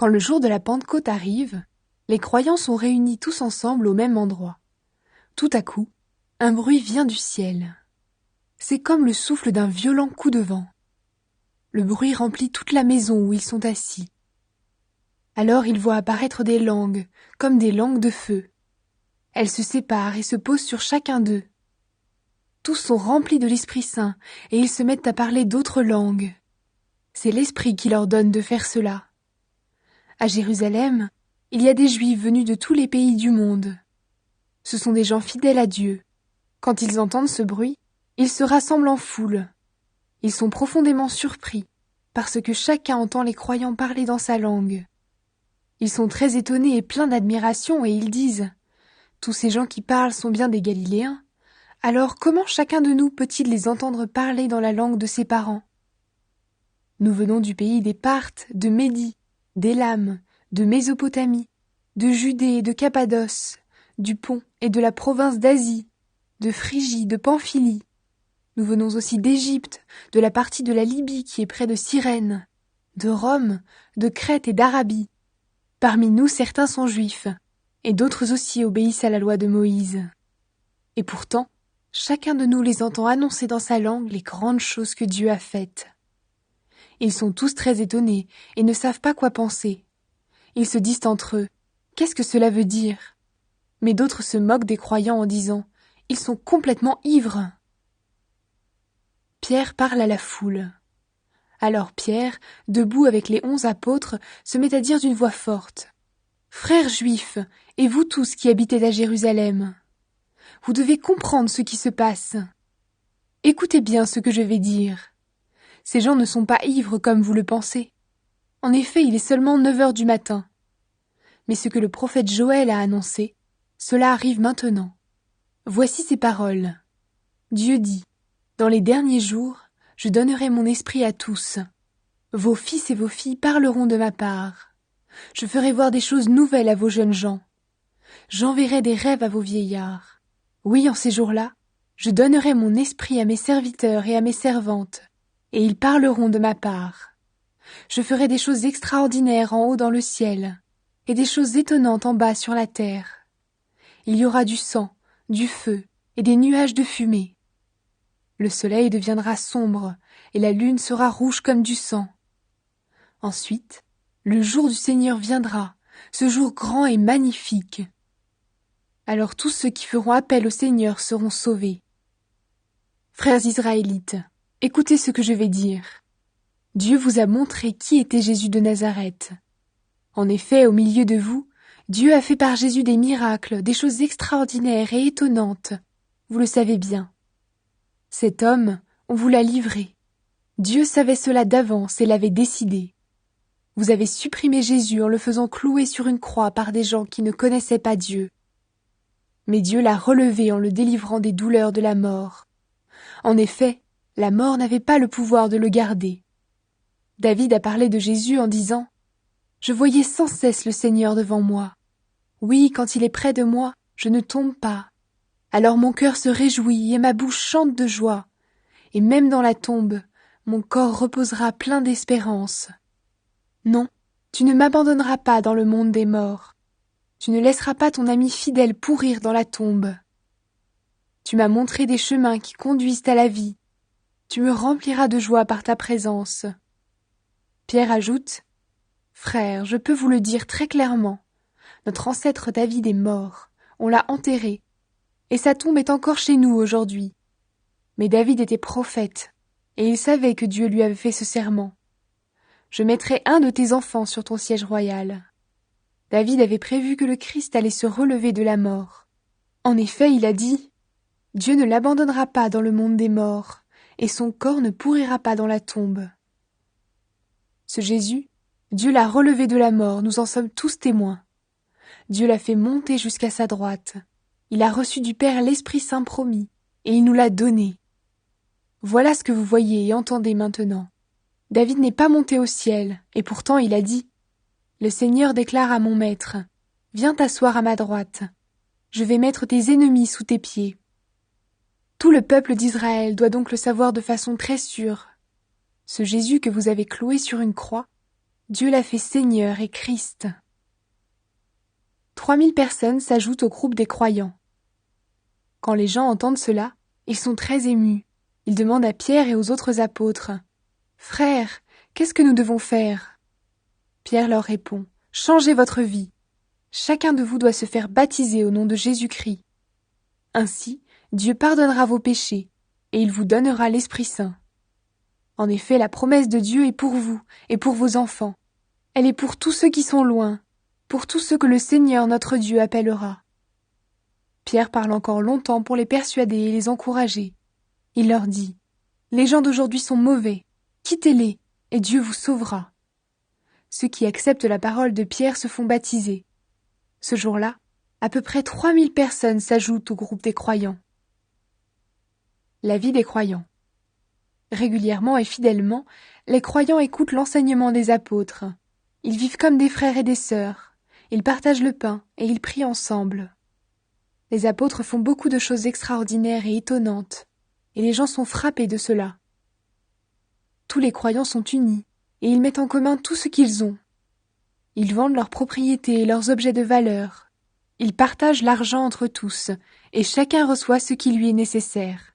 Quand le jour de la Pentecôte arrive, les croyants sont réunis tous ensemble au même endroit. Tout à coup, un bruit vient du ciel. C'est comme le souffle d'un violent coup de vent. Le bruit remplit toute la maison où ils sont assis. Alors ils voient apparaître des langues, comme des langues de feu. Elles se séparent et se posent sur chacun d'eux. Tous sont remplis de l'Esprit Saint et ils se mettent à parler d'autres langues. C'est l'Esprit qui leur donne de faire cela. À Jérusalem, il y a des Juifs venus de tous les pays du monde. Ce sont des gens fidèles à Dieu. Quand ils entendent ce bruit, ils se rassemblent en foule. Ils sont profondément surpris, parce que chacun entend les croyants parler dans sa langue. Ils sont très étonnés et pleins d'admiration et ils disent « Tous ces gens qui parlent sont bien des Galiléens. Alors comment chacun de nous peut-il les entendre parler dans la langue de ses parents ? Nous venons du pays des Parthes, de Médie, d'Élam, de Mésopotamie, de Judée et de Cappadoce, du Pont et de la province d'Asie, de Phrygie, de Pamphylie. Nous venons aussi d'Égypte, de la partie de la Libye qui est près de Cyrène, de Rome, de Crète et d'Arabie. Parmi nous, certains sont juifs, et d'autres aussi obéissent à la loi de Moïse. Et pourtant, chacun de nous les entend annoncer dans sa langue les grandes choses que Dieu a faites. Ils sont tous très étonnés et ne savent pas quoi penser. Ils se disent entre eux « Qu'est-ce que cela veut dire ?» Mais d'autres se moquent des croyants en disant « Ils sont complètement ivres !» Pierre parle à la foule. Alors Pierre, debout avec les 11 apôtres, se met à dire d'une voix forte « Frères juifs, et vous tous qui habitez à Jérusalem, vous devez comprendre ce qui se passe. Écoutez bien ce que je vais dire. Ces gens ne sont pas ivres comme vous le pensez. En effet, il est seulement 9 heures du matin. Mais ce que le prophète Joël a annoncé, cela arrive maintenant. Voici ces paroles. Dieu dit, « Dans les derniers jours, je donnerai mon esprit à tous. Vos fils et vos filles parleront de ma part. Je ferai voir des choses nouvelles à vos jeunes gens. J'enverrai des rêves à vos vieillards. Oui, en ces jours-là, je donnerai mon esprit à mes serviteurs et à mes servantes, et ils parleront de ma part. Je ferai des choses extraordinaires en haut dans le ciel, et des choses étonnantes en bas sur la terre. Il y aura du sang, du feu, et des nuages de fumée. Le soleil deviendra sombre, et la lune sera rouge comme du sang. Ensuite, le jour du Seigneur viendra, ce jour grand et magnifique. Alors tous ceux qui feront appel au Seigneur seront sauvés. Frères israélites, écoutez ce que je vais dire. Dieu vous a montré qui était Jésus de Nazareth. En effet, au milieu de vous, Dieu a fait par Jésus des miracles, des choses extraordinaires et étonnantes. Vous le savez bien. Cet homme, on vous l'a livré. Dieu savait cela d'avance et l'avait décidé. Vous avez supprimé Jésus en le faisant clouer sur une croix par des gens qui ne connaissaient pas Dieu. Mais Dieu l'a relevé en le délivrant des douleurs de la mort. En effet, la mort n'avait pas le pouvoir de le garder. David a parlé de Jésus en disant « Je voyais sans cesse le Seigneur devant moi. Oui, quand il est près de moi, je ne tombe pas. Alors mon cœur se réjouit et ma bouche chante de joie. Et même dans la tombe, mon corps reposera plein d'espérance. Non, tu ne m'abandonneras pas dans le monde des morts. Tu ne laisseras pas ton ami fidèle pourrir dans la tombe. Tu m'as montré des chemins qui conduisent à la vie. Tu me rempliras de joie par ta présence. » Pierre ajoute « Frères, je peux vous le dire très clairement. Notre ancêtre David est mort. On l'a enterré. Et sa tombe est encore chez nous aujourd'hui. Mais David était prophète, et il savait que Dieu lui avait fait ce serment. Je mettrai un de tes enfants sur ton siège royal. » David avait prévu que le Christ allait se relever de la mort. En effet, il a dit « Dieu ne l'abandonnera pas dans le monde des morts, et son corps ne pourrira pas dans la tombe. » Ce Jésus, Dieu l'a relevé de la mort, nous en sommes tous témoins. Dieu l'a fait monter jusqu'à sa droite. Il a reçu du Père l'Esprit Saint promis, et il nous l'a donné. Voilà ce que vous voyez et entendez maintenant. David n'est pas monté au ciel, et pourtant il a dit « Le Seigneur déclare à mon maître, « Viens t'asseoir à ma droite. Je vais mettre tes ennemis sous tes pieds. » Tout le peuple d'Israël doit donc le savoir de façon très sûre. Ce Jésus que vous avez cloué sur une croix, Dieu l'a fait Seigneur et Christ. 3000 personnes s'ajoutent au groupe des croyants. Quand les gens entendent cela, ils sont très émus. Ils demandent à Pierre et aux autres apôtres: « Frères, qu'est-ce que nous devons faire ?» Pierre leur répond: « Changez votre vie. Chacun de vous doit se faire baptiser au nom de Jésus-Christ. Ainsi, Dieu pardonnera vos péchés et il vous donnera l'Esprit Saint. En effet, la promesse de Dieu est pour vous et pour vos enfants. Elle est pour tous ceux qui sont loin, pour tous ceux que le Seigneur notre Dieu appellera. » Pierre parle encore longtemps pour les persuader et les encourager. Il leur dit: « Les gens d'aujourd'hui sont mauvais, quittez-les et Dieu vous sauvera. » Ceux qui acceptent la parole de Pierre se font baptiser. Ce jour-là, à peu près 3000 personnes s'ajoutent au groupe des croyants. La vie des croyants. Régulièrement et fidèlement, les croyants écoutent l'enseignement des apôtres. Ils vivent comme des frères et des sœurs. Ils partagent le pain et ils prient ensemble. Les apôtres font beaucoup de choses extraordinaires et étonnantes, et les gens sont frappés de cela. Tous les croyants sont unis, et ils mettent en commun tout ce qu'ils ont. Ils vendent leurs propriétés et leurs objets de valeur. Ils partagent l'argent entre tous, et chacun reçoit ce qui lui est nécessaire.